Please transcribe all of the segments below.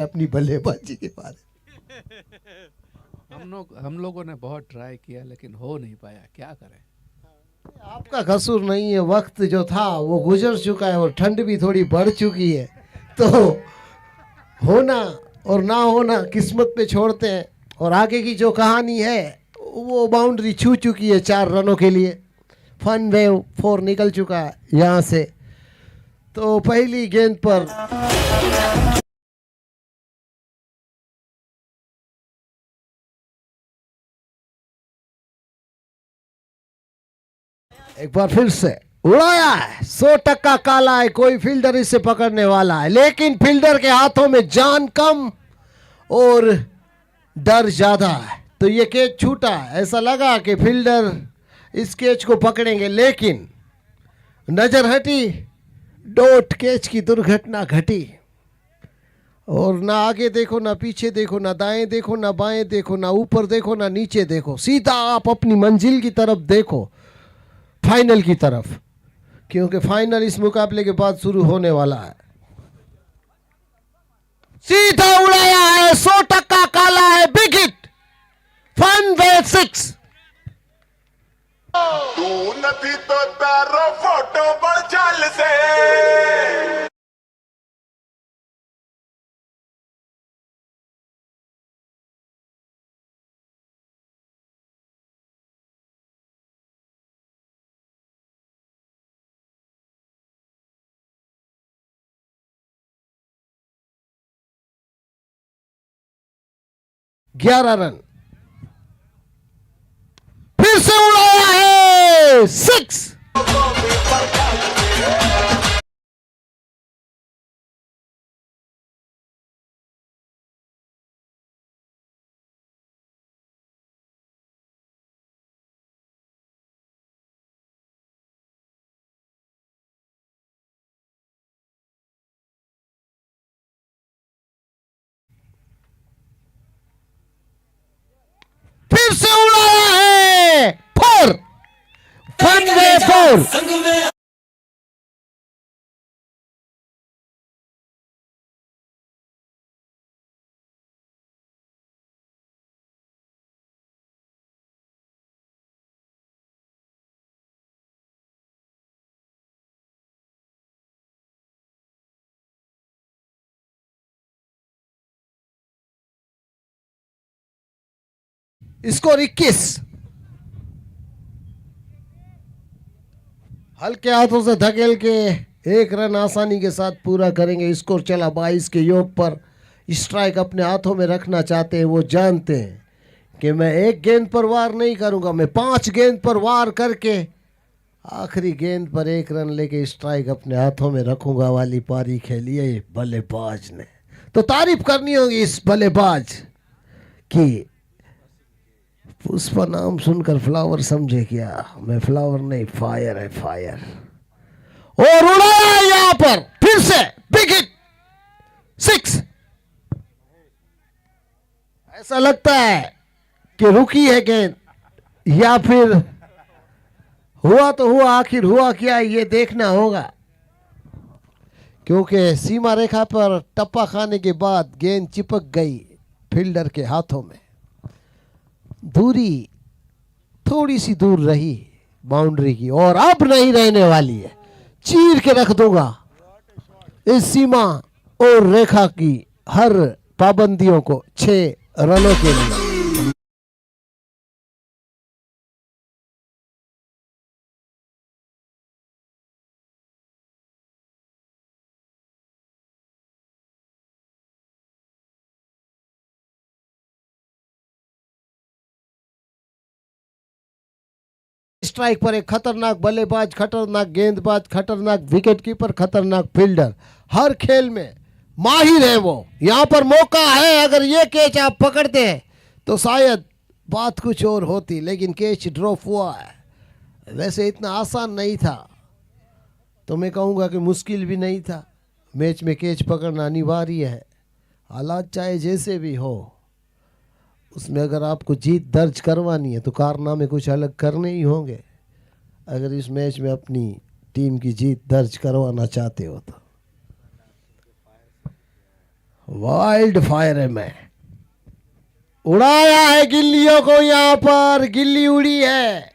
अपनी बल्लेबाजी के बारे हम लोगों ने बहुत ट्राई किया लेकिन हो नहीं पाया, क्या करें। में। आपका कसूर नहीं है, वक्त जो था वो गुजर चुका है और ठंड भी थोड़ी बढ़ चुकी है, तो होना और ना होना किस्मत पे छोड़ते हैं। और आगे की जो कहानी है वो बाउंड्री छू चुकी है 4 रनों के लिए। फन वेव 4 निकल चुका है यहाँ से। तो पहली गेंद पर एक बार फिर से उड़ाया है, 100% काला है, कोई फील्डर इसे पकड़ने वाला है, लेकिन फील्डर के हाथों में जान कम और डर ज्यादा है। तो ये कैच छूटा, ऐसा लगा कि फील्डर इस कैच को पकड़ेंगे, लेकिन नजर हटी, डॉट कैच की दुर्घटना घटी। और ना आगे देखो, ना पीछे देखो, ना दाएं देखो, ना बाएं देखो, ना ऊपर देखो, ना नीचे देखो, सीधा आप अपनी मंजिल की तरफ देखो, फाइनल की तरफ, क्योंकि फाइनल इस मुकाबले के बाद शुरू होने वाला है। सीधा उड़ाया है, 100% काला है, बिग हिट, फन वे 6। तू नथी तो तारो फोटो बड़ चाल से। ग्यारह रन, फिर से उड़ाया है, 6। फिर से उड़ाया है, 4, फन वे 4। स्कोर 21। हल्के हाथों से धकेल के 1 रन आसानी के साथ पूरा करेंगे। स्कोर चला 22 के योग पर। स्ट्राइक अपने हाथों में रखना चाहते हैं, वो जानते हैं कि मैं 1 गेंद पर वार नहीं करूंगा, मैं 5 गेंद पर वार करके आखिरी गेंद पर 1 रन लेके स्ट्राइक अपने हाथों में रखूंगा वाली पारी खेली है बल्लेबाज ने। तो तारीफ करनी होगी इस बल्लेबाज की। पुष्पा नाम सुनकर फ्लावर समझे क्या? मैं फ्लावर नहीं, फायर है, फायर। और उड़ाया यहां पर फिर से, बिग हिट, 6। ऐसा लगता है कि रुकी है गेंद, या फिर हुआ तो हुआ, आखिर हुआ क्या ये देखना होगा, क्योंकि सीमा रेखा पर टप्पा खाने के बाद गेंद चिपक गई फील्डर के हाथों में। दूरी थोड़ी सी दूर रही बाउंड्री की, और अब नहीं रहने वाली है। चीर के रख दूंगा इस सीमा और रेखा की हर पाबंदियों को 6 रनों के लिए। स्ट्राइक पर एक खतरनाक बल्लेबाज, खतरनाक गेंदबाज, खतरनाक विकेटकीपर, खतरनाक फील्डर, हर खेल में माहिर है वो। यहां पर मौका है, अगर ये कैच आप पकड़ते हैं तो शायद बात कुछ और होती, लेकिन कैच ड्रॉप हुआ है। वैसे इतना आसान नहीं था, तो मैं कहूंगा कि मुश्किल भी नहीं था। मैच में कैच पकड़ना अनिवार्य है, हालात चाहे जैसे भी हो। उसमें अगर आपको जीत दर्ज करवानी है तो कारनामे कुछ अलग करने ही होंगे, अगर इस मैच में अपनी टीम की जीत दर्ज करवाना चाहते हो तो। वाइल्ड फायर में उड़ाया है गिल्लियों को, यहां पर गिल्ली उड़ी है।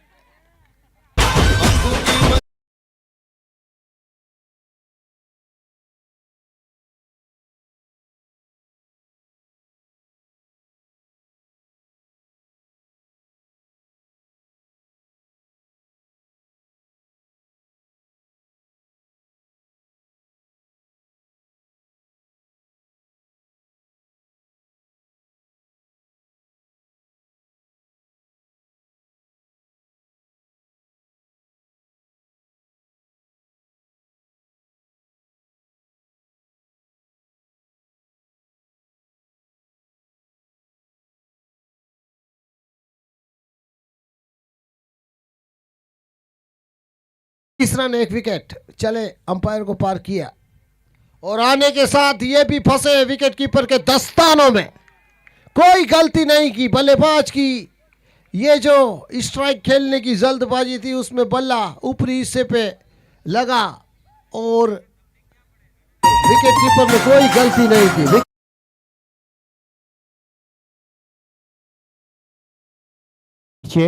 तीसरा ने एक विकेट, चले अंपायर को पार किया और आने के साथ ये भी फंसे विकेट कीपर के दस्तानों में। कोई गलती नहीं की बल्लेबाज की। ये जो स्ट्राइक खेलने की जल्दबाजी थी उसमें बल्ला ऊपरी हिस्से पे लगा और विकेट कीपर ने कोई गलती नहीं की। છે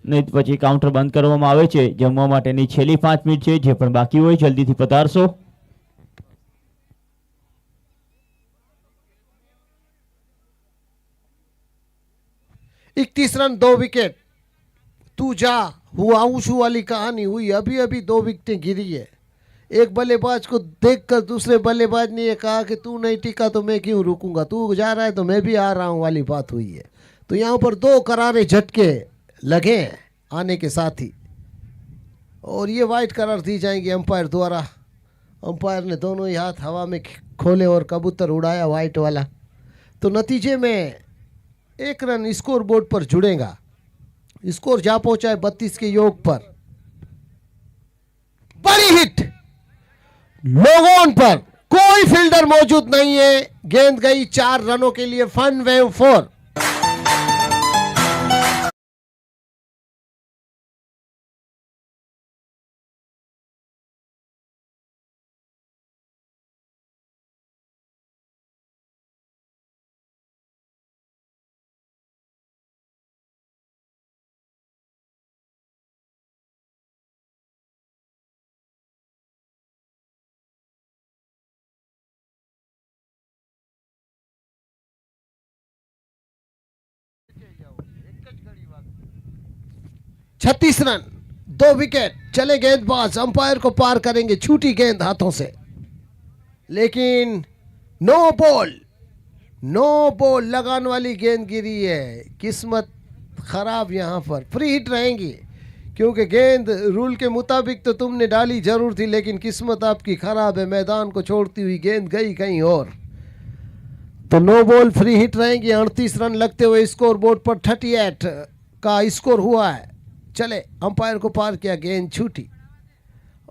નહીં તો પછી કાઉન્ટર બંધ કરવામાં આવે છે। જમવા માટેની છેલ્લી 5 મિનિટ છે, જે પણ બાકી હોય જલ્દીથી પધારશો। इकतीस रन 2 विकेट, तू जा हुआ ऊंचू वाली कहानी हुई। अभी अभी 2 विकेटें गिरी है। एक बल्लेबाज को देखकर दूसरे बल्लेबाज ने ये कहा कि तू नहीं टिका तो मैं क्यों रुकूंगा, तू जा रहा है तो मैं भी आ रहा हूं वाली बात हुई है। तो यहाँ पर 2 करारे झटके लगे हैं आने के साथ ही, और ये वाइट करार दी जाएंगी अंपायर द्वारा। अंपायर ने दोनों ही हाथ हवा में खोले और कबूतर उड़ाया वाइट वाला। तो नतीजे में 1 रन स्कोर बोर्ड पर जुड़ेगा। स्कोर जा पहुंचा है 32 के योग पर। बड़ी हिट लोगों पर, कोई फील्डर मौजूद नहीं है। गेंद गई 4 रनों के लिए। फन वेव 4। छत्तीस रन 2 विकेट, चले गेंदबाज अंपायर को पार करेंगे छूटी गेंद हाथों से, लेकिन नो बॉल लगाने वाली गेंद गिरी है। किस्मत खराब, यहाँ पर फ्री हिट रहेंगी क्योंकि गेंद रूल के मुताबिक तो तुमने डाली जरूर थी, लेकिन किस्मत आपकी खराब है। मैदान को छोड़ती हुई गेंद गई कहीं और। तो नो बॉल फ्री हिट रहेंगी। 38 रन लगते हुए स्कोर बोर्ड पर 38 का स्कोर हुआ है। चले अंपायर को पार किया, गेंद छूटी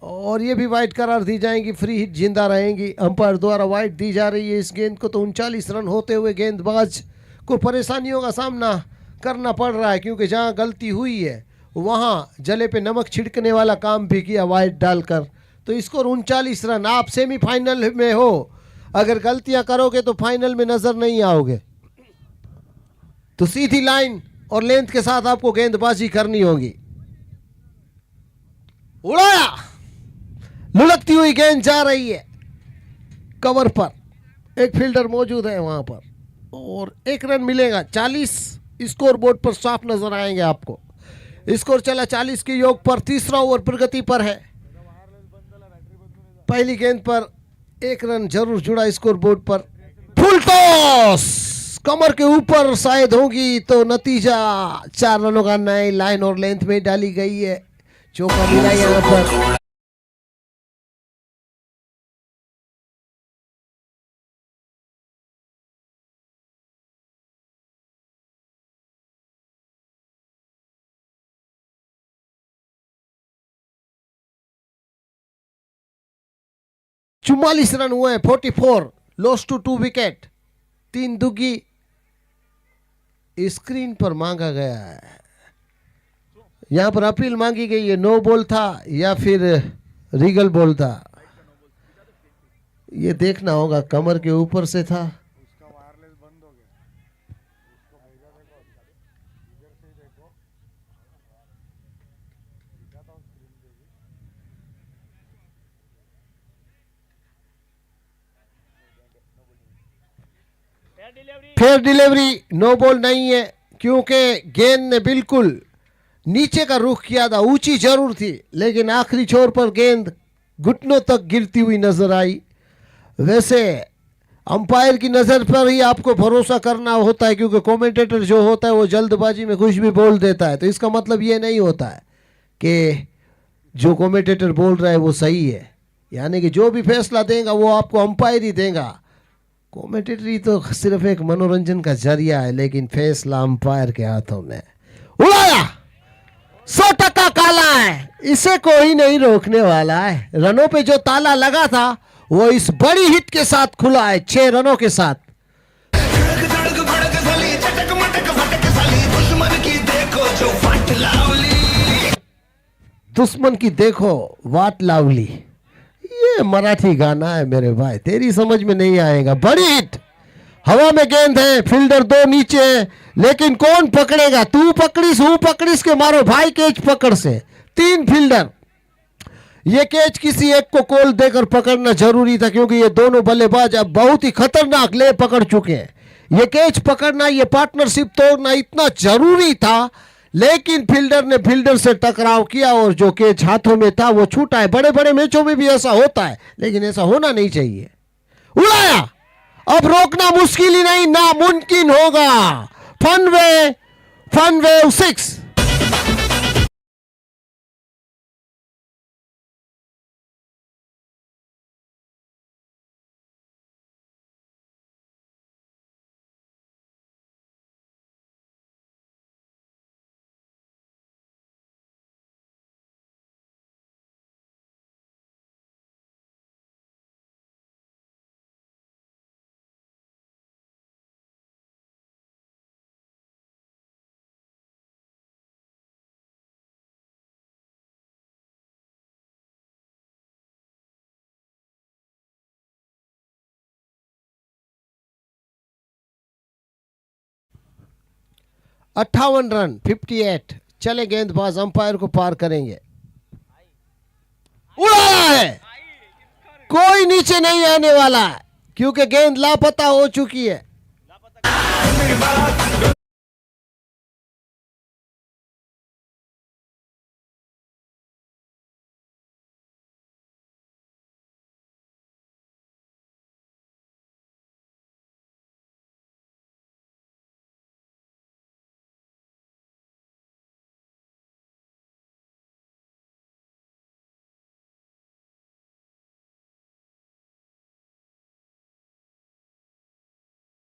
और ये भी वाइट करार दी जाएंगी। फ्री हिट जिंदा रहेंगी। अंपायर द्वारा वाइट दी जा रही है इस गेंद को। तो 39 रन होते हुए गेंदबाज को परेशानियों का सामना करना पड़ रहा है, क्योंकि जहां गलती हुई है वहां जले पे नमक छिड़कने वाला काम भी किया वाइट डालकर। तो स्कोर 39 रन। आप सेमीफाइनल में हो, अगर गलतियां करोगे तो फाइनल में नजर नहीं आओगे। तो सीधी लाइन और लेंथ के साथ आपको गेंदबाजी करनी होगी। उड़ाया, लुढ़कती हुई गेंद जा रही है कवर पर। एक फील्डर मौजूद है वहां पर और 1 रन मिलेगा। 40 स्कोर बोर्ड पर साफ नजर आएंगे आपको। स्कोर चला 40 के योग पर। तीसरा ओवर प्रगति पर है। पहली गेंद पर 1 रन जरूर जुड़ा स्कोर बोर्ड पर। फुल टॉस कमर के ऊपर शायद होगी, तो नतीजा 4 रनों का नए लाइन और लेंथ में डाली गई है। चौका मिला यहाँ पर। चुम्बालीस रन हुए। 44 लॉस टू 2 विकेट। 3 दुगी स्क्रीन पर मांगा गया है। यहां पर अपील मांगी गई है। नो बॉल था या फिर रीगल बॉल था। ये देखना होगा, कमर के ऊपर से था। फेयर डिलीवरी, नो बॉल नहीं है, क्योंकि गेंद ने बिल्कुल नीचे का रुख किया था। ऊंची जरूर थी, लेकिन आखिरी छोर पर गेंद घुटनों तक गिरती हुई नजर आई। वैसे अंपायर की नज़र पर ही आपको भरोसा करना होता है, क्योंकि कमेंटेटर जो होता है वो जल्दबाजी में कुछ भी बोल देता है। तो इसका मतलब ये नहीं होता है कि जो कमेंटेटर बोल रहा है वो सही है, यानी कि जो भी फैसला देगा वो आपको अंपायर ही देगा। कमेंटेटरी तो सिर्फ एक मनोरंजन का जरिया है, लेकिन फैसला अंपायर के हाथों में। उड़ाया, 100% काला है, इसे कोई नहीं रोकने वाला है। रनों पे जो ताला लगा था वो इस बड़ी हिट के साथ खुला है, 6 रनों के साथ। दुश्मन की देखो वाट लावली, ये मराठी गाना है मेरे भाई, तेरी समझ में नहीं आएगा। बड़ी हिट, हवा में गेंद है, फील्डर 2 नीचे है, लेकिन कौन पकड़ेगा? तू पकड़िस, हूं पकड़िस के मारो भाई कैच पकड़ से। 3 फील्डर, ये कैच किसी एक को कॉल देकर पकड़ना जरूरी था, क्योंकि ये दोनों बल्लेबाज अब बहुत ही खतरनाक ले पकड़ चुके हैं। ये कैच पकड़ना, ये पार्टनरशिप तोड़ना इतना जरूरी था, लेकिन फील्डर ने फील्डर से टकराव किया और जो कैच हाथों में था वो छूटा है। बड़े बड़े मैचों में भी ऐसा होता है, लेकिन ऐसा होना नहीं चाहिए। उड़ाया, अब रोकना मुश्किल ही नहीं, नामुमकिन होगा। फनवे 6। अट्ठावन रन, 58। चले गेंदबाज अंपायर को पार करेंगे। उड़ाया है, कोई नीचे नहीं आने वाला है, क्योंकि गेंद लापता हो चुकी है।